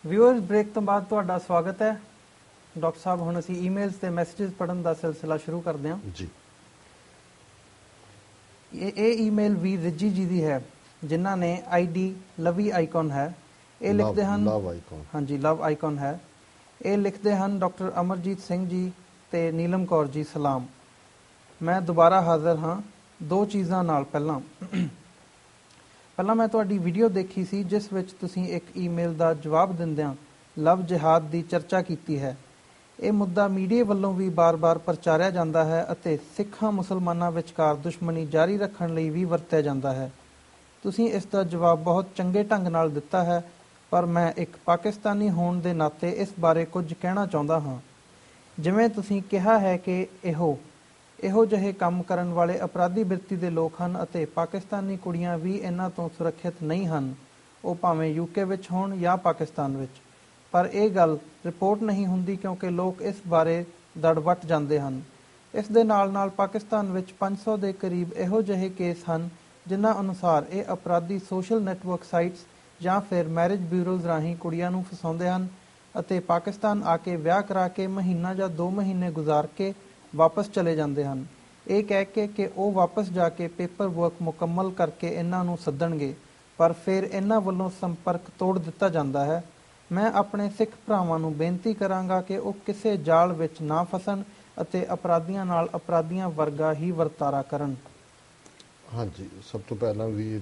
Viewers break तो बाद ਤੁਹਾਡਾ ਸਵਾਗਤ ਹੈ। ਡਾਕਟਰ ਸਾਹਿਬ ਹੁਣ ਅਸੀਂ ਈਮੇਲਸ ਤੇ ਮੈਸੇजेस ਪੜਨ ਦਾ ਸਿਲਸਿਲਾ ਸ਼ੁਰੂ ਕਰਦੇ ਹਾਂ ਜੀ। ਇਹ ਈਮੇਲ ਵੀ ਰਿਜੀ ਜੀ ਦੀ ਹੈ ਜਿਨ੍ਹਾਂ ਨੇ ਆਈਡੀ ਲਵੀ ਆਈਕਨ ਹੈ। ਇਹ ਲਿਖਦੇ ਹਨ ਲਵ ਆਈਕਨ, ਹਾਂਜੀ ਲਵ ਆਈਕਨ ਹੈ। ਇਹ ਲਿਖਦੇ ਹਨ ਡਾਕਟਰ ਅਮਰਜੀਤ ਸਿੰਘ ਜੀ ਤੇ ਨੀਲਮ ਕੌਰ ਜੀ ਸਲਾਮ। ਮੈਂ ਦੁਬਾਰਾ ਹਾਜ਼ਰ ਹਾਂ ਦੋ ਚੀਜ਼ਾਂ ਨਾਲ। ਪਹਿਲਾਂ ਮੈਂ ਤੁਹਾਡੀ ਵੀਡੀਓ ਦੇਖੀ ਸੀ ਜਿਸ ਵਿੱਚ ਤੁਸੀਂ ਇੱਕ ਈਮੇਲ ਦਾ ਜਵਾਬ ਦਿੰਦਿਆਂ ਲਵ ਜਿਹਾਦ ਦੀ ਚਰਚਾ ਕੀਤੀ ਹੈ। ਇਹ ਮੁੱਦਾ ਮੀਡੀਆ ਵੱਲੋਂ ਵੀ ਬਾਰ-ਬਾਰ ਪ੍ਰਚਾਰਿਆ ਜਾਂਦਾ ਹੈ ਅਤੇ ਸਿੱਖਾਂ ਮੁਸਲਮਾਨਾਂ ਵਿਚਕਾਰ ਦੁਸ਼ਮਣੀ ਜਾਰੀ ਰੱਖਣ ਲਈ ਵੀ ਵਰਤਿਆ ਜਾਂਦਾ ਹੈ। ਤੁਸੀਂ ਇਸ ਦਾ ਜਵਾਬ ਬਹੁਤ ਚੰਗੇ ਢੰਗ ਨਾਲ ਦਿੱਤਾ ਹੈ, ਪਰ ਮੈਂ ਇੱਕ ਪਾਕਿਸਤਾਨੀ ਹੋਣ ਦੇ ਨਾਤੇ ਇਸ ਬਾਰੇ ਕੁਝ ਕਹਿਣਾ ਚਾਹੁੰਦਾ ਹਾਂ। ਜਿਵੇਂ ਤੁਸੀਂ ਕਿਹਾ ਹੈ ਕਿ ਇਹੋ ਜਿਹੇ ਕੰਮ ਕਰਨ ਵਾਲੇ ਅਪਰਾਧੀ ਬਿਰਤੀ ਦੇ ਲੋਕ ਹਨ ਅਤੇ ਪਾਕਿਸਤਾਨੀ ਕੁੜੀਆਂ ਵੀ ਇਹਨਾਂ ਤੋਂ ਸੁਰੱਖਿਅਤ ਨਹੀਂ ਹਨ, ਉਹ ਭਾਵੇਂ ਯੂਕੇ ਵਿੱਚ ਹੋਣ ਜਾਂ ਪਾਕਿਸਤਾਨ ਵਿੱਚ। ਪਰ ਇਹ ਗੱਲ ਰਿਪੋਰਟ ਨਹੀਂ ਹੁੰਦੀ ਕਿਉਂਕਿ ਲੋਕ ਇਸ ਬਾਰੇ ਦੜਵਟ ਜਾਂਦੇ ਹਨ। ਇਸ ਦੇ ਨਾਲ ਪਾਕਿਸਤਾਨ ਵਿੱਚ 500 ਦੇ ਕਰੀਬ ਇਹੋ ਜਿਹੇ ਕੇਸ ਹਨ ਜਿਨ੍ਹਾਂ ਅਨੁਸਾਰ ਇਹ ਅਪਰਾਧੀ ਸੋਸ਼ਲ ਨੈਟਵਰਕ ਸਾਈਟਸ ਜਾਂ ਫਿਰ ਮੈਰਿਜ ਬਿਊਰੋਜ਼ ਰਾਹੀਂ ਕੁੜੀਆਂ ਨੂੰ ਫਸਾਉਂਦੇ ਹਨ ਅਤੇ ਪਾਕਿਸਤਾਨ ਆ ਕੇ ਵਿਆਹ ਕਰਾ ਕੇ ਮਹੀਨਾ ਜਾਂ 2 ਮਹੀਨੇ ਗੁਜ਼ਾਰ ਕੇ ਵਾਪਸ ਚਲੇ ਜਾਂਦੇ ਹਨ, ਇਹ ਕਹਿ ਕੇ ਕਿ ਉਹ ਵਾਪਸ ਜਾ ਕੇ ਪੇਪਰ ਵਰਕ ਮੁਕੰਮਲ ਕਰਕੇ ਇਹਨਾਂ ਨੂੰ ਸੱਦਣਗੇ, ਪਰ ਫਿਰ ਇਹਨਾਂ ਵੱਲੋਂ ਸੰਪਰਕ ਤੋੜ ਦਿੱਤਾ ਜਾਂਦਾ ਹੈ। ਮੈਂ ਆਪਣੇ ਸਿੱਖ ਭਰਾਵਾਂ ਨੂੰ ਬੇਨਤੀ ਕਰਾਂਗਾ ਕਿ ਉਹ ਕਿਸੇ ਜਾਲ ਵਿੱਚ ਨਾ ਫਸਣ ਅਤੇ ਅਪਰਾਧੀਆਂ ਨਾਲ ਅਪਰਾਧੀਆਂ ਵਰਗਾ ਹੀ ਵਰਤਾਰਾ ਕਰਨ। ਹਾਂਜੀ, ਸਭ ਤੋਂ ਪਹਿਲਾਂ ਵੀਰ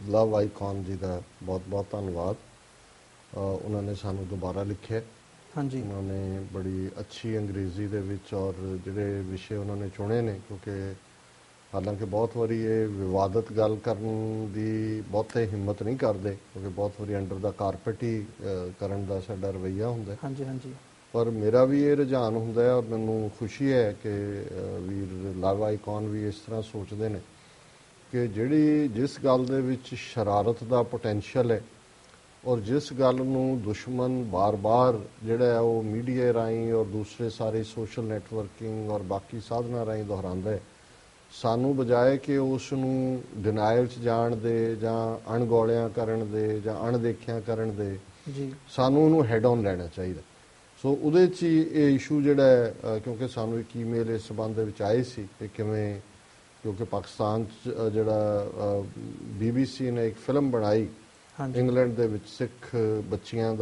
ਲਵ ਆਈਕਨ ਜੀ ਦਾ ਬਹੁਤ-ਬਹੁਤ ਧੰਨਵਾਦ। ਉਹਨਾਂ ਨੇ ਸਾਨੂੰ ਦੁਬਾਰਾ ਲਿਖਿਆ। ਹਾਂਜੀ, ਉਹਨਾਂ ਨੇ ਬੜੀ ਅੱਛੀ ਅੰਗਰੇਜ਼ੀ ਦੇ ਵਿੱਚ ਔਰ ਜਿਹੜੇ ਵਿਸ਼ੇ ਉਹਨਾਂ ਨੇ ਚੁਣੇ ਨੇ, ਕਿਉਂਕਿ ਹਾਲਾਂਕਿ ਬਹੁਤ ਵਾਰੀ ਇਹ ਵਿਵਾਦਤ ਗੱਲ ਕਰਨ ਦੀ ਬਹੁਤੇ ਹਿੰਮਤ ਨਹੀਂ ਕਰਦੇ ਕਿਉਂਕਿ ਬਹੁਤ ਵਾਰੀ ਅੰਡਰ ਦਾ ਕਾਰਪੇਟ ਹੀ ਕਰਨ ਦਾ ਸਾਡਾ ਰਵੱਈਆ ਹੁੰਦਾ। ਹਾਂਜੀ ਹਾਂਜੀ, ਪਰ ਮੇਰਾ ਵੀ ਇਹ ਰੁਝਾਨ ਹੁੰਦਾ ਹੈ ਔਰ ਮੈਨੂੰ ਖੁਸ਼ੀ ਹੈ ਕਿ ਵੀਰ ਲਵ ਆਈਕਨ ਵੀ ਇਸ ਤਰ੍ਹਾਂ ਸੋਚਦੇ ਨੇ ਕਿ ਜਿਸ ਗੱਲ ਦੇ ਵਿੱਚ ਸ਼ਰਾਰਤ ਦਾ ਪੋਟੈਂਸ਼ੀਅਲ ਹੈ ਔਰ ਜਿਸ ਗੱਲ ਨੂੰ ਦੁਸ਼ਮਣ ਬਾਰ-ਬਾਰ ਜਿਹੜਾ ਹੈ ਉਹ ਮੀਡੀਆ ਰਾਹੀਂ ਔਰ ਦੂਸਰੇ ਸਾਰੇ ਸੋਸ਼ਲ ਨੈਟਵਰਕਿੰਗ ਔਰ ਬਾਕੀ ਸਾਧਨਾਂ ਰਾਹੀਂ ਦੁਹਰਾਉਂਦਾ ਹੈ, ਸਾਨੂੰ ਬਜਾਏ ਕਿ ਉਸ ਨੂੰ ਡਿਨਾਇਲ 'ਚ ਜਾਣ ਦੇ ਜਾਂ ਅਣਗੌਲਿਆਂ ਕਰਨ ਦੇ ਜਾਂ ਅਣਦੇਖਿਆਂ ਕਰਨ ਦੇ ਜੀ, ਸਾਨੂੰ ਉਹਨੂੰ ਹੈਡ ਔਨ ਲੈਣਾ ਚਾਹੀਦਾ। ਸੋ ਉਹਦੇ 'ਚ ਹੀ ਇਹ ਇਸ਼ੂ ਜਿਹੜਾ ਹੈ, ਕਿਉਂਕਿ ਸਾਨੂੰ ਇੱਕ ਈਮੇਲ ਇਸ ਸੰਬੰਧ ਦੇ ਵਿੱਚ ਆਏ ਸੀ ਕਿ ਕਿਵੇਂ, ਕਿਉਂਕਿ ਪਾਕਿਸਤਾਨ 'ਚ ਜਿਹੜਾ BBC ਨੇ ਇੱਕ ਫਿਲਮ ਬਣਾਈ ਇੰਗਲੈਂਡ ਦੇ ਵਿੱਚ ਸਿੱਖ ਬੱਚੀਆਂ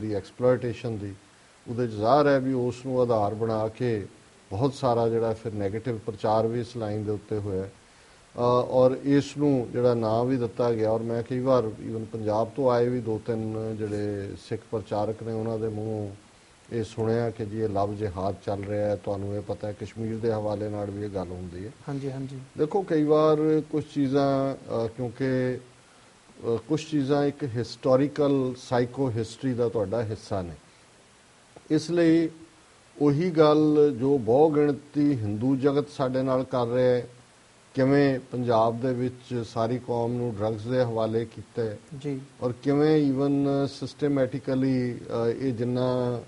ਦੀ ਐਕਸਪਲੋਇਟੇਸ਼ਨ ਦੀ, ਉਹਦੇ 'ਚ ਜ਼ਾਹਰ ਹੈ ਵੀ ਉਸ ਨੂੰ ਆਧਾਰ ਬਣਾ ਕੇ ਬਹੁਤ ਸਾਰਾ ਜਿਹੜਾ ਫਿਰ ਨੈਗੇਟਿਵ ਪ੍ਰਚਾਰ ਵੀ ਇਸ ਲਾਈਨ ਦੇ ਉੱਤੇ ਹੋਇਆ ਔਰ ਇਸ ਨੂੰ ਜਿਹੜਾ ਨਾਂ ਵੀ ਦਿੱਤਾ ਗਿਆ। ਔਰ ਮੈਂ ਕਈ ਵਾਰ ਈਵਨ ਪੰਜਾਬ ਤੋਂ ਆਏ ਵੀ 2-3 ਜਿਹੜੇ ਸਿੱਖ ਪ੍ਰਚਾਰਕ ਨੇ ਉਹਨਾਂ ਦੇ ਮੂੰਹੋਂ ਇਹ ਸੁਣਿਆ ਕਿ ਜੀ ਇਹ ਲਵ ਜਿਹਾਦ ਚੱਲ ਰਿਹਾ ਹੈ। ਤੁਹਾਨੂੰ ਇਹ ਪਤਾ ਹੈ ਕਸ਼ਮੀਰ ਦੇ ਹਵਾਲੇ ਨਾਲ ਵੀ ਇਹ ਗੱਲ ਹੁੰਦੀ ਹੈ। ਹਾਂਜੀ ਹਾਂਜੀ, ਦੇਖੋ ਕਈ ਵਾਰ ਕੁਝ ਚੀਜ਼ਾਂ ਕਿਉਂਕਿ ਕੁਝ ਚੀਜ਼ਾਂ ਇੱਕ ਹਿਸਟੋਰੀਕਲ ਸਾਈਕੋ ਹਿਸਟਰੀ ਦਾ ਤੁਹਾਡਾ ਹਿੱਸਾ ਨੇ, ਇਸ ਲਈ ਉਹੀ ਗੱਲ ਜੋ ਬਹੁ ਗਿਣਤੀ ਹਿੰਦੂ ਜਗਤ ਸਾਡੇ ਨਾਲ ਕਰ ਰਿਹਾ ਹੈ, ਕਿਵੇਂ ਪੰਜਾਬ ਦੇ ਵਿੱਚ ਸਾਰੀ ਕੌਮ ਨੂੰ ਡਰੱਗਸ ਦੇ ਹਵਾਲੇ ਕੀਤਾ ਹੈ ਜੀ, ਔਰ ਕਿਵੇਂ ਈਵਨ ਸਿਸਟੇਮੈਟਿਕਲੀ ਇਹ ਜਿੰਨਾ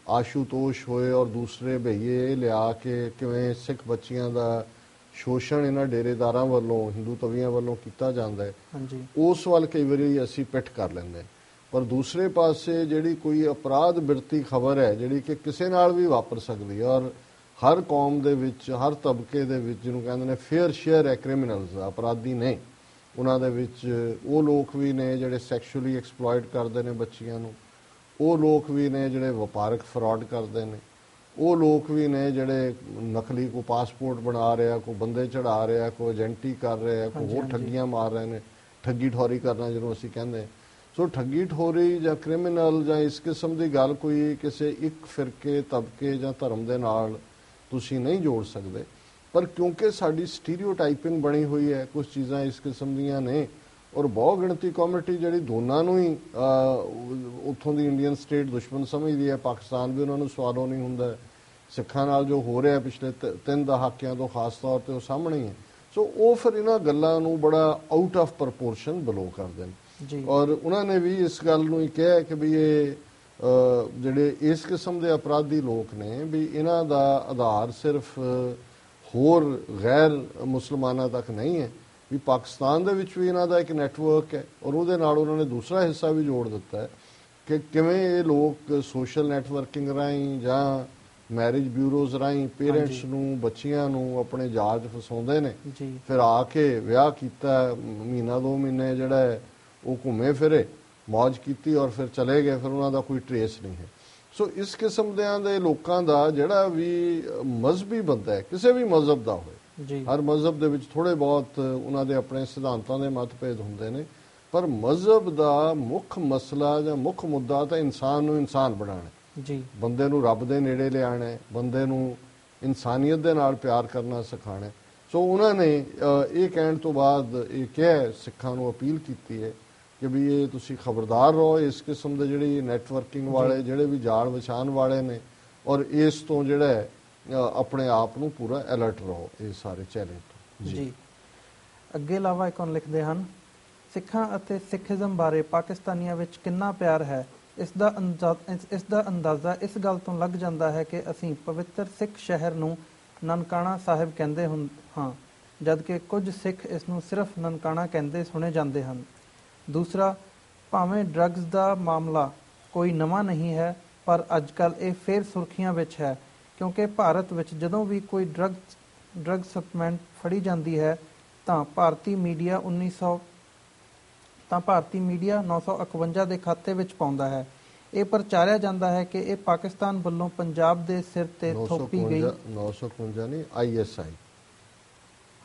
ਆਸ਼ੂਤੋਸ਼ ਹੋਏ ਔਰ ਦੂਸਰੇ ਭਈਏ ਇਹ ਲਿਆ ਕੇ ਕਿਵੇਂ ਸਿੱਖ ਬੱਚੀਆਂ ਦਾ ਸ਼ੋਸ਼ਣ ਇਹਨਾਂ ਡੇਰੇਦਾਰਾਂ ਵੱਲੋਂ ਹਿੰਦੂ ਤਵੀਆਂ ਵੱਲੋਂ ਕੀਤਾ ਜਾਂਦਾ ਹੈ, ਉਸ ਵੱਲ ਕਈ ਵਾਰੀ ਅਸੀਂ ਪਿੱਠ ਕਰ ਲੈਂਦੇ। ਪਰ ਦੂਸਰੇ ਪਾਸੇ ਜਿਹੜੀ ਕੋਈ ਅਪਰਾਧ ਬਿਰਤੀ ਖਬਰ ਹੈ ਜਿਹੜੀ ਕਿ ਕਿਸੇ ਨਾਲ ਵੀ ਵਾਪਰ ਸਕਦੀ ਹੈ ਔਰ ਹਰ ਕੌਮ ਦੇ ਵਿੱਚ ਹਰ ਤਬਕੇ ਦੇ ਵਿੱਚ ਜਿਹਨੂੰ ਕਹਿੰਦੇ ਨੇ ਫੇਅਰ ਸ਼ੇਅਰ ਹੈ ਕ੍ਰਿਮੀਨਲਸ, ਅਪਰਾਧੀ ਨੇ, ਉਹਨਾਂ ਦੇ ਵਿੱਚ ਉਹ ਲੋਕ ਵੀ ਨੇ ਜਿਹੜੇ ਸੈਕਸ਼ੂਅਲੀ ਐਕਸਪਲੋਇਟ ਕਰਦੇ ਨੇ ਬੱਚੀਆਂ ਨੂੰ, ਉਹ ਲੋਕ ਵੀ ਨੇ ਜਿਹੜੇ ਵਪਾਰਕ ਫਰਾਡ ਕਰਦੇ ਨੇ, ਉਹ ਲੋਕ ਵੀ ਨੇ ਜਿਹੜੇ ਨਕਲੀ ਕੋਈ ਪਾਸਪੋਰਟ ਬਣਾ ਰਿਹਾ, ਕੋਈ ਬੰਦੇ ਚੜਾ ਰਿਹਾ, ਕੋਈ ਏਜੰਟੀ ਕਰ ਰਿਹਾ, ਕੋਈ ਹੋਰ ਠੱਗੀਆਂ ਮਾਰ ਰਹੇ ਨੇ, ਠੱਗੀ ਠੋਰੀ ਕਰਨਾ ਜਿਹਨੂੰ ਅਸੀਂ ਕਹਿੰਦੇ। ਸੋ ਠੱਗੀ ਠੋਰੀ ਜਾਂ ਕ੍ਰਿਮੀਨਲ ਜਾਂ ਇਸ ਕਿਸਮ ਦੀ ਗੱਲ ਕੋਈ ਕਿਸੇ ਇੱਕ ਫਿਰਕੇ ਤਬਕੇ ਜਾਂ ਧਰਮ ਦੇ ਨਾਲ ਤੁਸੀਂ ਨਹੀਂ ਜੋੜ ਸਕਦੇ। ਪਰ ਕਿਉਂਕਿ ਸਾਡੀ ਸਟੀਰੀਓਟਾਈਪਿੰਗ ਬਣੀ ਹੋਈ ਹੈ, ਕੁਝ ਚੀਜ਼ਾਂ ਇਸ ਕਿਸਮ ਦੀਆਂ ਨੇ ਔਰ ਬਹੁ ਗਿਣਤੀ ਕਮਿਊਨਿਟੀ ਜਿਹੜੀ ਦੋਨਾਂ ਨੂੰ ਹੀ ਉੱਥੋਂ ਦੀ ਇੰਡੀਅਨ ਸਟੇਟ ਦੁਸ਼ਮਣ ਸਮਝਦੀ ਹੈ, ਪਾਕਿਸਤਾਨ ਵੀ ਉਹਨਾਂ ਨੂੰ ਸਵਾਲੋਂ ਨਹੀਂ ਹੁੰਦਾ, ਸਿੱਖਾਂ ਨਾਲ ਜੋ ਹੋ ਰਿਹਾ ਪਿਛਲੇ 3 ਦਹਾਕਿਆਂ ਤੋਂ ਖਾਸ ਤੌਰ ਤੇ ਉਹ ਸਾਹਮਣੇ ਹੀ ਹੈ। ਸੋ ਉਹ ਫਿਰ ਇਹਨਾਂ ਗੱਲਾਂ ਨੂੰ ਬੜਾ ਆਊਟ ਆਫ ਪ੍ਰਪੋਰਸ਼ਨ ਬਲੋ ਕਰਦੇ ਨੇ ਔਰ ਉਹਨਾਂ ਨੇ ਵੀ ਇਸ ਗੱਲ ਨੂੰ ਹੀ ਕਿਹਾ ਕਿ ਵੀ ਇਹ ਜਿਹੜੇ ਇਸ ਕਿਸਮ ਦੇ ਅਪਰਾਧੀ ਲੋਕ ਨੇ ਵੀ ਇਹਨਾਂ ਦਾ ਆਧਾਰ ਸਿਰਫ ਹੋਰ ਗੈਰ ਮੁਸਲਮਾਨਾਂ ਤੱਕ ਨਹੀਂ ਹੈ, ਵੀ ਪਾਕਿਸਤਾਨ ਦੇ ਵਿੱਚ ਵੀ ਇਹਨਾਂ ਦਾ ਇੱਕ ਨੈਟਵਰਕ ਹੈ ਔਰ ਉਹਦੇ ਨਾਲ ਉਹਨਾਂ ਨੇ ਦੂਸਰਾ ਹਿੱਸਾ ਵੀ ਜੋੜ ਦਿੱਤਾ ਹੈ ਕਿ ਕਿਵੇਂ ਇਹ ਲੋਕ ਸੋਸ਼ਲ ਨੈਟਵਰਕਿੰਗ ਰਾਹੀਂ ਜਾਂ ਮੈਰਿਜ ਬਿਊਰੋਜ਼ ਰਾਹੀਂ ਪੇਰੈਂਟਸ ਨੂੰ, ਬੱਚੀਆਂ ਨੂੰ ਆਪਣੇ ਜਾਲ 'ਚ ਫਸਾਉਂਦੇ ਨੇ। ਫਿਰ ਆ ਕੇ ਵਿਆਹ ਕੀਤਾ, ਮਹੀਨਾ 2 ਮਹੀਨੇ ਜਿਹੜਾ ਹੈ ਉਹ ਘੁੰਮੇ ਫਿਰੇ, ਮौज ਕੀਤੀ ਔਰ ਫਿਰ ਚਲੇ ਗਏ, ਫਿਰ ਉਹਨਾਂ ਦਾ ਕੋਈ ਟਰੇਸ ਨਹੀਂ ਹੈ। ਸੋ ਇਸ ਕਿਸਮ ਦੇ ਲੋਕਾਂ ਦਾ ਜਿਹੜਾ ਵੀ ਮਜ਼ਹਬੀ ਬੰਦਾ ਹੈ, ਕਿਸੇ ਵੀ ਮਜ਼ਹਬ ਦਾ ਹੋਵੇ, ਹਰ ਮਜ਼ਹਬ ਦੇ ਵਿੱਚ ਥੋੜੇ ਬਹੁਤ ਉਹਨਾਂ ਦੇ ਆਪਣੇ ਸਿਧਾਂਤਾਂ ਦੇ ਮਤਭੇਦ ਹੁੰਦੇ ਨੇ, ਪਰ ਮਜ਼ਹਬ ਦਾ ਮੁੱਖ ਮਸਲਾ ਜਾਂ ਮੁੱਖ ਮੁੱਦਾ ਤਾਂ ਇਨਸਾਨ ਨੂੰ ਇਨਸਾਨ ਬਣਾਉਣਾ, ਬੰਦੇ ਨੂੰ ਰੱਬ ਦੇ ਨੇੜੇ ਲਿਆਉਣਾ, ਬੰਦੇ ਨੂੰ ਇਨਸਾਨੀਅਤ ਦੇ ਨਾਲ ਪਿਆਰ ਕਰਨਾ ਸਿਖਾਉਣਾ। ਸੋ ਉਹਨਾਂ ਨੇ ਇਹ ਕਹਿਣ ਤੋਂ ਬਾਅਦ ਇਹ ਕਿਹਾ, ਸਿੱਖਾਂ ਨੂੰ ਅਪੀਲ ਕੀਤੀ ਹੈ ਕਿ ਵੀ ਇਹ ਤੁਸੀਂ ਖਬਰਦਾਰ ਰਹੋ ਇਸ ਕਿਸਮ ਦੇ ਜਿਹੜੀ ਨੈਟਵਰਕਿੰਗ ਵਾਲੇ, ਜਿਹੜੇ ਵੀ ਜਾਲ ਵਿਛਾਉਣ ਵਾਲੇ ਨੇ, ਔਰ ਇਸ ਤੋਂ ਜਿਹੜਾ ਹੈ ਆਪਣੇ ਆਪ ਨੂੰ ਪੂਰਾ ਅਲਰਟ ਰਹੋ ਇਹ ਸਾਰੇ ਚੈਲੰਜ ਤੋਂ। ਜੀ ਅੱਗੇ ਇਲਾਵਾ ਇੱਕ ਲਿਖਦੇ ਹਨ, ਸਿੱਖਾਂ ਅਤੇ ਸਿੱਖੀਜ਼ਮ ਬਾਰੇ ਪਾਕਿਸਤਾਨੀਆਂ ਵਿੱਚ ਕਿੰਨਾ ਪਿਆਰ ਹੈ, ਇਸ ਦਾ ਅੰਦਾਜ਼ਾ ਇਸ ਗੱਲ ਤੋਂ ਲੱਗ ਜਾਂਦਾ ਹੈ ਕਿ ਅਸੀਂ ਪਵਿੱਤਰ ਸਿੱਖ ਸ਼ਹਿਰ ਨੂੰ ਨਨਕਾਣਾ ਸਾਹਿਬ ਕਹਿੰਦੇ ਹਾਂ, ਜਦਕਿ ਕੁਝ ਸਿੱਖ ਇਸ ਨੂੰ ਸਿਰਫ ਨਨਕਾਣਾ ਕਹਿੰਦੇ ਸੁਣੇ ਜਾਂਦੇ ਹਨ। ਦੂਸਰਾ, ਭਾਵੇਂ ਡਰੱਗਸ ਦਾ ਮਾਮਲਾ ਕੋਈ ਨਵਾਂ ਨਹੀਂ ਹੈ, ਪਰ ਅੱਜ ਕੱਲ੍ਹ ਇਹ ਫੇਰ ਸੁਰਖੀਆਂ ਵਿੱਚ ਹੈ, ਕਿਉਂਕਿ ਭਾਰਤ ਵਿੱਚ ਜਦੋਂ ਵੀ ਕੋਈ ਡਰੱਗ ਸਪਲੀਮੈਂਟ ਫੜੀ ਜਾਂਦੀ ਹੈ ਤਾਂ ਭਾਰਤੀ ਮੀਡੀਆ 951 ਦੇ ਖਾਤੇ ਵਿੱਚ ਪਾਉਂਦਾ ਹੈ। ਇਹ ਪ੍ਰਚਾਰਿਆ ਜਾਂਦਾ ਹੈ ਕਿ ਇਹ ਪਾਕਿਸਤਾਨ ਵੱਲੋਂ ਪੰਜਾਬ ਦੇ ਸਿਰ ਤੇ ਥੋਪੀ ਗਈ 951 ਨਹੀਂ, ISI,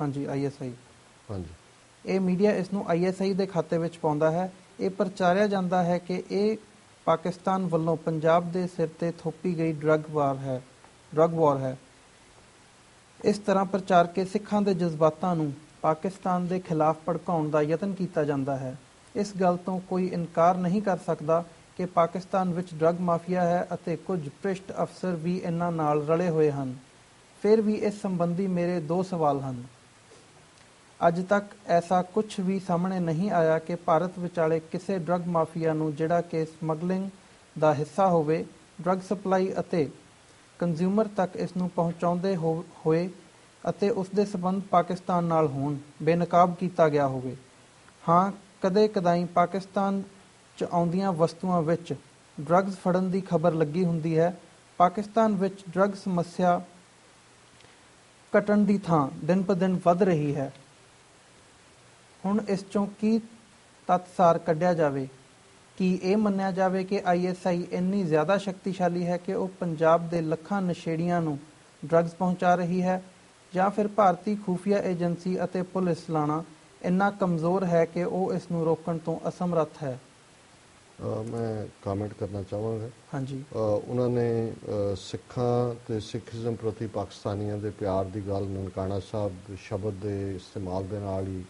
ਹਾਂਜੀ ISI, ਹਾਂਜੀ, ਇਹ ਮੀਡੀਆ ਇਸ ਨੂੰ ISI ਦੇ ਖਾਤੇ ਵਿੱਚ ਪਾਉਂਦਾ ਹੈ। ਇਹ ਪ੍ਰਚਾਰਿਆ ਜਾਂਦਾ ਹੈ ਕਿ ਇਹ ਪਾਕਿਸਤਾਨ ਵੱਲੋਂ ਪੰਜਾਬ ਦੇ ਸਿਰ ਤੇ ਥੋਪੀ ਗਈ ਡਰੱਗ ਵਾਰ ਹੈ। ਇਸ ਤਰ੍ਹਾਂ ਪ੍ਰਚਾਰ ਕੇ ਸਿੱਖਾਂ ਦੇ ਜਜ਼ਬਾਤਾਂ ਨੂੰ ਪਾਕਿਸਤਾਨ ਦੇ ਖਿਲਾਫ ਭੜਕਾਉਣ ਦਾ ਯਤਨ ਕੀਤਾ ਜਾਂਦਾ ਹੈ। ਇਸ ਗੱਲ ਤੋਂ ਕੋਈ ਇਨਕਾਰ ਨਹੀਂ ਕਰ ਸਕਦਾ ਕਿ ਪਾਕਿਸਤਾਨ ਵਿੱਚ ਡਰੱਗ ਮਾਫੀਆ ਹੈ ਅਤੇ ਕੁਝ ਭ੍ਰਿਸ਼ਟ ਅਫਸਰ ਵੀ ਇਹਨਾਂ ਨਾਲ ਰਲੇ ਹੋਏ ਹਨ। ਫਿਰ ਵੀ ਇਸ ਸੰਬੰਧੀ ਮੇਰੇ 2 ਸਵਾਲ ਹਨ। ਅੱਜ ਤੱਕ ਐਸਾ ਕੁਝ ਵੀ ਸਾਹਮਣੇ ਨਹੀਂ ਆਇਆ ਕਿ ਭਾਰਤ ਵਿਚਾਲੇ ਕਿਸੇ ਡਰੱਗ ਮਾਫੀਆ ਨੂੰ, ਜਿਹੜਾ ਕਿ ਸਮਗਲਿੰਗ ਦਾ ਹਿੱਸਾ ਹੋਵੇ, ਡਰੱਗ ਸਪਲਾਈ ਅਤੇ ਕੰਜ਼ਿਊਮਰ ਤੱਕ ਇਸ ਨੂੰ ਪਹੁੰਚਾਉਂਦੇ ਹੋਏ ਅਤੇ ਉਸ ਦੇ ਸਬੰਧ ਪਾਕਿਸਤਾਨ ਨਾਲ ਹੋਣ, ਬੇਨਕਾਬ ਕੀਤਾ ਗਿਆ ਹੋਵੇ। ਹਾਂ, ਕਦੇ-ਕਦਾਈ ਪਾਕਿਸਤਾਨ 'ਚ ਆਉਂਦੀਆਂ ਵਸਤੂਆਂ ਵਿੱਚ ਡਰੱਗਸ ਫੜਨ ਦੀ ਖਬਰ ਲੱਗੀ ਹੁੰਦੀ ਹੈ। ਪਾਕਿਸਤਾਨ ਵਿੱਚ ਡਰੱਗ ਸਮੱਸਿਆ ਘਟਣ ਦੀ ਥਾਂ ਦਿਨ-ਬ-ਦਿਨ ਵੱਧ ਰਹੀ ਹੈ। ਹੁਣ ਇਸ 'ਚੋਂ ਕੀ ਤੱਤ-ਸਾਰ ਕੱਢਿਆ ਜਾਵੇ? ਕੀ ਇਹ ਮੰਨਿਆ ਜਾਵੇ ਕਿ ISI ਇੰਨੀ ਜ਼ਿਆਦਾ ਸ਼ਕਤੀਸ਼ਾਲੀ ਹੈ ਕਿ ਉਹ ਪੰਜਾਬ ਦੇ ਲੱਖਾਂ ਨਸ਼ੇੜੀਆਂ ਨੂੰ ਡਰੱਗਸ ਪਹੁੰਚਾ ਰਹੀ ਹੈ, ਜਾਂ ਫਿਰ ਭਾਰਤੀ ਖੂਫੀਆ ਏਜੰਸੀ ਅਤੇ ਪੁਲਿਸ ਲਾਣਾ ਇੰਨਾ ਕਮਜ਼ੋਰ ਹੈ ਕਿ ਉਹ ਇਸ ਨੂੰ ਰੋਕਣ ਤੋਂ ਅਸਮਰੱਥ ਹੈ? ਮੈਂ ਕਮੈਂਟ ਕਰਨਾ ਚਾਹਾਂਗਾ। ਹਾਂਜੀ, ਉਹਨਾਂ ਨੇ ਸਿੱਖਾਂ ਤੇ ਸਿੱਖੀਜ਼ਮ ਪ੍ਰਤੀ ਪਾਕਿਸਤਾਨੀਆਂ ਦੇ ਪਿਆਰ ਦੀ ਗੱਲ ਨਨਕਾਣਾ ਸਾਹਿਬ ਸ਼ਬਦ ਦੇ ਇਸਤੇਮਾਲ ਦੇ ਨਾਲ ਹੀ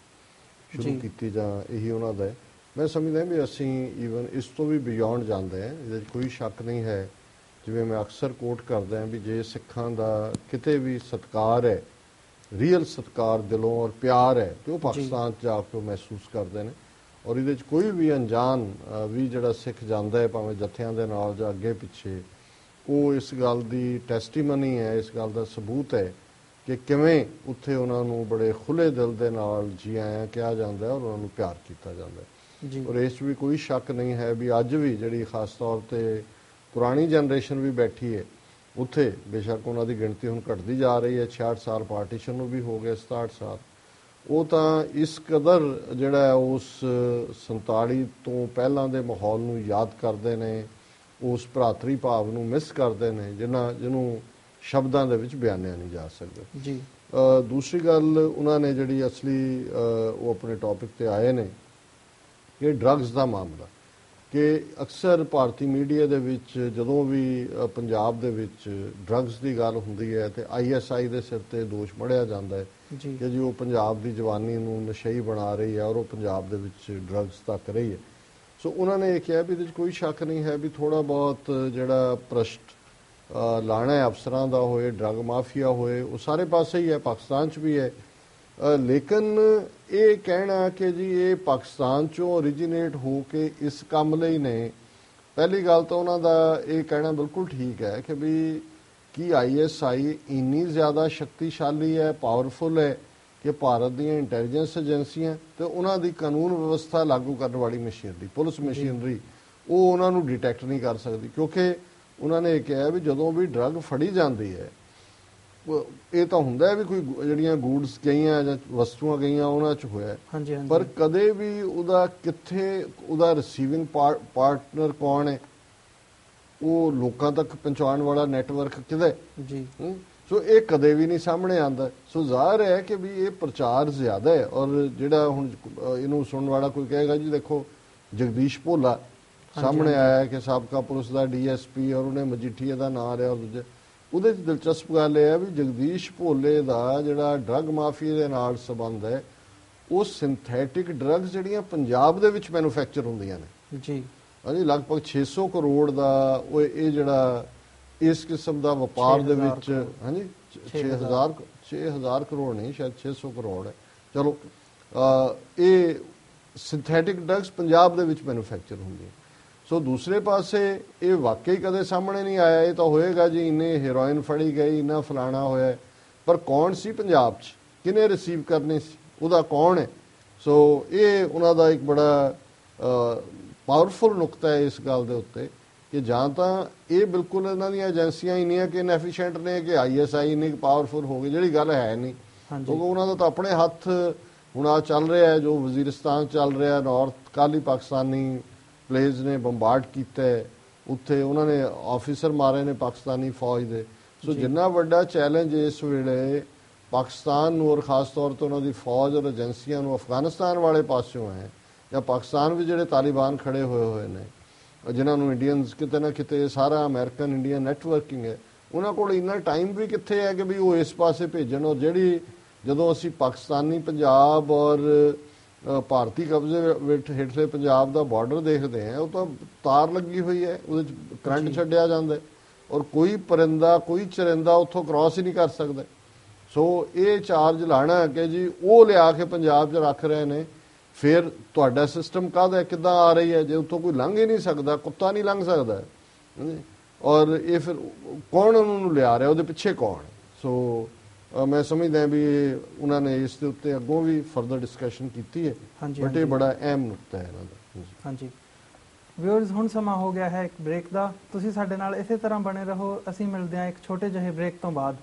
ਸ਼ੁਰੂ ਕੀਤੀ, ਜਾਂ ਇਹੀ ਉਹਨਾਂ ਦਾ ਹੈ। ਮੈਂ ਸਮਝਦਾ ਵੀ ਅਸੀਂ ਈਵਨ ਇਸ ਤੋਂ ਵੀ ਬਿਯੋਂਡ ਜਾਂਦੇ ਹਾਂ, ਇਹਦੇ 'ਚ ਕੋਈ ਸ਼ੱਕ ਨਹੀਂ ਹੈ। ਜਿਵੇਂ ਮੈਂ ਅਕਸਰ ਕੋਟ ਕਰਦਾ ਵੀ ਜੇ ਸਿੱਖਾਂ ਦਾ ਕਿਤੇ ਵੀ ਸਤਿਕਾਰ ਹੈ, ਰੀਅਲ ਸਤਿਕਾਰ ਦਿਲੋਂ ਔਰ ਪਿਆਰ ਹੈ, ਤੇ ਉਹ ਪਾਕਿਸਤਾਨ 'ਚ ਜਾ ਕੇ ਮਹਿਸੂਸ ਕਰਦੇ ਨੇ। ਔਰ ਇਹਦੇ 'ਚ ਕੋਈ ਵੀ ਅਣਜਾਣ ਵੀ ਜਿਹੜਾ ਸਿੱਖ ਜਾਂਦਾ ਹੈ, ਭਾਵੇਂ ਜੱਥਿਆਂ ਦੇ ਨਾਲ ਜਾਂ ਅੱਗੇ ਪਿੱਛੇ, ਉਹ ਇਸ ਗੱਲ ਦੀ ਟੈਸਟੀਮਨੀ ਹੈ, ਇਸ ਗੱਲ ਦਾ ਸਬੂਤ ਹੈ ਕਿ ਕਿਵੇਂ ਉੱਥੇ ਉਹਨਾਂ ਨੂੰ ਬੜੇ ਖੁੱਲ੍ਹੇ ਦਿਲ ਦੇ ਨਾਲ ਜੀ ਆਇਆਂ ਕਿਹਾ ਜਾਂਦਾ ਔਰ ਉਹਨਾਂ ਨੂੰ ਪਿਆਰ ਕੀਤਾ ਜਾਂਦਾ ਹੈ। ਔਰ ਇਸ 'ਚ ਵੀ ਕੋਈ ਸ਼ੱਕ ਨਹੀਂ ਹੈ ਵੀ ਅੱਜ ਵੀ ਜਿਹੜੀ ਖਾਸ ਤੌਰ 'ਤੇ ਪੁਰਾਣੀ ਜਨਰੇਸ਼ਨ ਵੀ ਬੈਠੀ ਹੈ ਉੱਥੇ, ਬੇਸ਼ੱਕ ਉਹਨਾਂ ਦੀ ਗਿਣਤੀ ਹੁਣ ਘਟਦੀ ਜਾ ਰਹੀ ਹੈ, 66 ਸਾਲ ਪਾਰਟੀਸ਼ਨ ਨੂੰ ਵੀ ਹੋ ਗਏ, 67 ਸਾਲ, ਉਹ ਤਾਂ ਇਸ ਕਦਰ ਜਿਹੜਾ ਉਸ 47 ਤੋਂ ਪਹਿਲਾਂ ਦੇ ਮਾਹੌਲ ਨੂੰ ਯਾਦ ਕਰਦੇ ਨੇ, ਉਸ ਭਰਾਤਰੀ ਭਾਵ ਨੂੰ ਮਿਸ ਕਰਦੇ ਨੇ ਜਿਹਨੂੰ ਸ਼ਬਦਾਂ ਦੇ ਵਿੱਚ ਬਿਆਨਿਆ ਨਹੀਂ ਜਾ ਸਕਦਾ ਜੀ। ਦੂਸਰੀ ਗੱਲ ਉਹਨਾਂ ਨੇ ਜਿਹੜੀ ਅਸਲੀ ਉਹ ਆਪਣੇ ਟੌਪਿਕ ਤੇ ਆਏ ਨੇ ਕਿ ਡਰੱਗਸ ਦਾ ਮਾਮਲਾ, ਕਿ ਅਕਸਰ ਭਾਰਤੀ ਮੀਡੀਆ ਦੇ ਵਿੱਚ ਜਦੋਂ ਵੀ ਪੰਜਾਬ ਦੇ ਵਿੱਚ ਡਰੱਗਸ ਦੀ ਗੱਲ ਹੁੰਦੀ ਹੈ ਤੇ ISI ਦੇ ਸਿਰ ਤੇ ਦੋਸ਼ ਮੜਿਆ ਜਾਂਦਾ ਹੈ ਕਿ ਜੀ ਉਹ ਪੰਜਾਬ ਦੀ ਜਵਾਨੀ ਨੂੰ ਨਸ਼ਈ ਬਣਾ ਰਹੀ ਹੈ ਔਰ ਉਹ ਪੰਜਾਬ ਦੇ ਵਿੱਚ ਡਰੱਗਸ ਤੱਕ ਰਹੀ ਹੈ। ਸੋ ਉਹਨਾਂ ਨੇ ਇਹ ਕਿਹਾ ਵੀ ਇਹਦੇ 'ਚ ਕੋਈ ਸ਼ੱਕ ਨਹੀਂ ਹੈ ਵੀ ਥੋੜ੍ਹਾ ਬਹੁਤ ਜਿਹੜਾ ਭ੍ਰਸ਼ਟ ਲਾਣਾ ਅਫਸਰਾਂ ਦਾ ਹੋਏ, ਡਰੱਗ ਮਾਫੀਆ ਹੋਏ, ਉਹ ਸਾਰੇ ਪਾਸੇ ਹੀ ਹੈ, ਪਾਕਿਸਤਾਨ 'ਚ ਵੀ ਹੈ। ਲੇਕਿਨ ਇਹ ਕਹਿਣਾ ਕਿ ਜੀ ਇਹ ਪਾਕਿਸਤਾਨ 'ਚੋਂ ਓਰੀਜੀਨੇਟ ਹੋ ਕੇ ਇਸ ਕੰਮ ਲਈ ਨੇ, ਪਹਿਲੀ ਗੱਲ ਤਾਂ ਉਹਨਾਂ ਦਾ ਇਹ ਕਹਿਣਾ ਬਿਲਕੁਲ ਠੀਕ ਹੈ ਕਿ ਵੀ ਕੀ ISI ਇੰਨੀ ਜ਼ਿਆਦਾ ਸ਼ਕਤੀਸ਼ਾਲੀ ਹੈ, ਪਾਵਰਫੁਲ ਹੈ ਕਿ ਭਾਰਤ ਦੀਆਂ ਇੰਟੈਲੀਜੈਂਸ ਏਜੰਸੀਆਂ ਤੇ ਉਹਨਾਂ ਦੀ ਕਾਨੂੰਨ ਵਿਵਸਥਾ ਲਾਗੂ ਕਰਨ ਵਾਲੀ ਮਸ਼ੀਨਰੀ, ਪੁਲਿਸ ਮਸ਼ੀਨਰੀ, ਉਹ ਉਹਨਾਂ ਨੂੰ ਡਿਟੈਕਟ ਨਹੀਂ ਕਰ ਸਕਦੀ, ਕਿਉਂਕਿ ਉਹਨਾਂ ਨੇ ਇਹ ਕਿਹਾ ਵੀ ਜਦੋਂ ਵੀ ਡਰੱਗ ਫੜੀ ਜਾਂਦੀ ਹੈ, ਇਹ ਤਾਂ ਹੁੰਦਾ ਵੀ ਕੋਈ ਜਿਹੜੀਆਂ ਗੂਡਸ ਗਈਆਂ ਜਾਂ ਵਸਤੂਆਂ ਗਈਆਂ ਉਹਨਾਂ 'ਚ ਹੋਇਆ, ਪਰ ਕਦੇ ਵੀ ਉਹਦਾ ਕਿੱਥੇ ਉਹਦਾ ਰਿਸੀਵਿੰਗ ਪਾਰਟਨਰ ਕੌਣ ਹੈ, ਉਹ ਲੋਕਾਂ ਤੱਕ ਪਹੁੰਚਾਉਣ ਵਾਲਾ ਨੈਟਵਰਕ ਕਿਹਦਾ ਜੀ। ਸੋ ਇਹ ਕਦੇ ਵੀ ਨਹੀਂ ਸਾਹਮਣੇ ਆਉਂਦਾ। ਸੋ ਜ਼ਾਹਰ ਹੈ ਕਿ ਵੀ ਇਹ ਪ੍ਰਚਾਰ ਜ਼ਿਆਦਾ ਹੈ। ਔਰ ਜਿਹੜਾ ਹੁਣ ਇਹਨੂੰ ਸੁਣਨ ਵਾਲਾ ਕੋਈ ਕਹੇਗਾ ਜੀ ਦੇਖੋ ਜਗਦੀਸ਼ ਭੋਲਾ ਸਾਹਮਣੇ ਆਇਆ ਕਿ ਸਾਬਕਾ ਪੁਲਿਸ ਦਾ DSP ਔਰ ਉਹਨੇ ਮਜੀਠੀਆ ਦਾ ਨਾਂ ਲਿਆ, ਔਰ ਦੂਜੇ ਉਹਦੇ 'ਚ ਦਿਲਚਸਪ ਗੱਲ ਇਹ ਹੈ ਵੀ ਜਗਦੀਸ਼ ਭੋਲੇ ਦਾ ਜਿਹੜਾ ਡਰੱਗ ਮਾਫੀਆ ਦੇ ਨਾਲ ਸੰਬੰਧ ਹੈ, ਉਹ ਸਿੰਥੈਟਿਕ ਡਰੱਗਸ ਜਿਹੜੀਆਂ ਪੰਜਾਬ ਦੇ ਵਿੱਚ ਮੈਨੂਫੈਕਚਰ ਹੁੰਦੀਆਂ ਨੇ ਜੀ, ਹਾਂਜੀ, ਲਗਭਗ 600 ਕਰੋੜ ਦਾ ਉਹ ਇਹ ਜਿਹੜਾ ਇਸ ਕਿਸਮ ਦਾ ਵਪਾਰ ਦੇ ਵਿੱਚ, ਹਾਂਜੀ 6000 ਕਰੋੜ ਨਹੀਂ, ਸ਼ਾਇਦ 600 ਕਰੋੜ ਹੈ। ਚਲੋ ਇਹ ਸਿੰਥੈਟਿਕ ਡਰੱਗਸ ਪੰਜਾਬ ਦੇ ਵਿੱਚ ਮੈਨੂਫੈਕਚਰ ਹੁੰਦੀਆਂ। ਸੋ ਦੂਸਰੇ ਪਾਸੇ ਇਹ ਵਾਕਈ ਕਦੇ ਸਾਹਮਣੇ ਨਹੀਂ ਆਇਆ। ਇਹ ਤਾਂ ਹੋਏਗਾ ਜੀ ਇੰਨੇ ਹੈਰੋਇਨ ਫੜੀ ਗਈ, ਇੰਨਾ ਫਲਾਣਾ ਹੋਇਆ, ਪਰ ਕੌਣ ਸੀ ਪੰਜਾਬ 'ਚ, ਕਿਹਨੇ ਰਿਸੀਵ ਕਰਨੀ ਸੀ, ਉਹਦਾ ਕੌਣ ਹੈ? ਸੋ ਇਹ ਉਹਨਾਂ ਦਾ ਇੱਕ ਬੜਾ ਪਾਵਰਫੁਲ ਨੁਕਤਾ ਹੈ ਇਸ ਗੱਲ ਦੇ ਉੱਤੇ ਕਿ ਜਾਂ ਤਾਂ ਇਹ ਬਿਲਕੁਲ ਇਹਨਾਂ ਦੀਆਂ ਏਜੰਸੀਆਂ ਇੰਨੀਆਂ ਕਿ ਇਨਐਫੀਸ਼ੀਐਂਟ ਨੇ ਕਿ ISI ਇੰਨੀ ਪਾਵਰਫੁਲ ਹੋ ਗਈ, ਜਿਹੜੀ ਗੱਲ ਹੈ ਨਹੀਂ, ਕਿਉਂਕਿ ਉਹਨਾਂ ਦਾ ਤਾਂ ਆਪਣੇ ਹੱਥ ਹੁਣ ਆ ਚੱਲ ਰਿਹਾ ਹੈ, ਜੋ ਵਜ਼ੀਰਿਸਤਾਨ ਚੱਲ ਰਿਹਾ, ਨਾਰਥ ਕੱਲ੍ਹ ਹੀ ਪਾਕਿਸਤਾਨੀ ਪਲੇਜ਼ ਨੇ ਬੰਬਾਰਡ ਕੀਤਾ, ਉੱਥੇ ਉਹਨਾਂ ਨੇ ਆਫੀਸਰ ਮਾਰੇ ਨੇ ਪਾਕਿਸਤਾਨੀ ਫੌਜ ਦੇ। ਸੋ ਜਿੰਨਾ ਵੱਡਾ ਚੈਲੰਜ ਇਸ ਵੇਲੇ ਪਾਕਿਸਤਾਨ ਨੂੰ ਔਰ ਖਾਸ ਤੌਰ ਤੇ ਉਹਨਾਂ ਦੀ ਫੌਜ ਔਰ ਏਜੰਸੀਆਂ ਨੂੰ ਅਫਗਾਨਿਸਤਾਨ ਵਾਲੇ ਪਾਸਿਓਂ ਹੈ, ਜਾਂ ਪਾਕਿਸਤਾਨ ਵਿੱਚ ਜਿਹੜੇ ਤਾਲਿਬਾਨ ਖੜੇ ਹੋਏ ਨੇ, ਜਿਨ੍ਹਾਂ ਨੂੰ ਇੰਡੀਅਨਸ ਕਿਤੇ ਨਾ ਕਿਤੇ ਸਾਰਾ ਅਮਰੀਕਨ ਇੰਡੀਅਨ ਨੈਟਵਰਕਿੰਗ ਹੈ, ਉਹਨਾਂ ਕੋਲ ਇੰਨਾ ਟਾਈਮ ਵੀ ਕਿੱਥੇ ਹੈ ਕਿ ਵੀ ਉਹ ਇਸ ਪਾਸੇ ਭੇਜਣ। ਔਰ ਜਿਹੜੀ ਜਦੋਂ ਅਸੀਂ ਪਾਕਿਸਤਾਨੀ ਪੰਜਾਬ ਔਰ ਭਾਰਤੀ ਕਬਜ਼ੇ ਵਿੱਚ ਹੇਠਲੇ ਪੰਜਾਬ ਦਾ ਬਾਰਡਰ ਦੇਖਦੇ ਹਾਂ, ਉਹ ਤਾਂ ਤਾਰ ਲੱਗੀ ਹੋਈ ਹੈ, ਉਹਦੇ 'ਚ ਕਰੰਟ ਛੱਡਿਆ ਜਾਂਦਾ ਔਰ ਕੋਈ ਪਰਿੰਦਾ ਕੋਈ ਚਰਿੰਦਾ ਉੱਥੋਂ ਕ੍ਰਾਸ ਹੀ ਨਹੀਂ ਕਰ ਸਕਦਾ। ਸੋ ਇਹ ਚਾਰਜ ਲਾਣਾ ਕਿ ਜੀ ਉਹ ਲਿਆ ਕੇ ਪੰਜਾਬ 'ਚ ਰੱਖ ਰਹੇ ਨੇ, ਫਿਰ ਤੁਹਾਡਾ ਸਿਸਟਮ ਕਾਹਦਾ ਕਿੱਦਾਂ ਆ ਰਹੀ ਹੈ, ਜੇ ਉੱਥੋਂ ਕੋਈ ਲੰਘ ਹੀ ਨਹੀਂ ਸਕਦਾ, ਕੁੱਤਾ ਨਹੀਂ ਲੰਘ ਸਕਦਾ, ਔਰ ਇਹ ਫਿਰ ਕੌਣ ਉਹਨੂੰ ਲਿਆ ਰਿਹਾ, ਉਹਦੇ ਪਿੱਛੇ ਕੌਣ? ਸੋ ਮੈਂ ਸਮਝਦਾ ਵੀ ਉਹਨਾਂ ਨੇ ਇਸ ਦੇ ਉੱਤੇ ਅੱਗੋਂ ਵੀ ਫਰਦਰ ਡਿਸਕਸ਼ਨ ਕੀਤੀ ਹੈ, ਬਟ ਇਹ ਬੜਾ ਅਹਿਮ ਨੁਕਤਾ ਹੈ ਇਹਨਾਂ ਦਾ। ਹਾਂਜੀ ਵਿਊਅਰਸ, ਹੁਣ ਸਮਾਂ ਹੋ ਗਿਆ ਹੈ ਇੱਕ ਬ੍ਰੇਕ ਦਾ। ਤੁਸੀਂ ਸਾਡੇ ਨਾਲ ਇਸੇ ਤਰ੍ਹਾਂ ਬਣੇ ਰਹੋ, ਅਸੀਂ ਮਿਲਦੇ ਹਾਂ ਇੱਕ ਛੋਟੇ ਜਿਹੇ ਬ੍ਰੇਕ ਤੋਂ ਬਾਅਦ।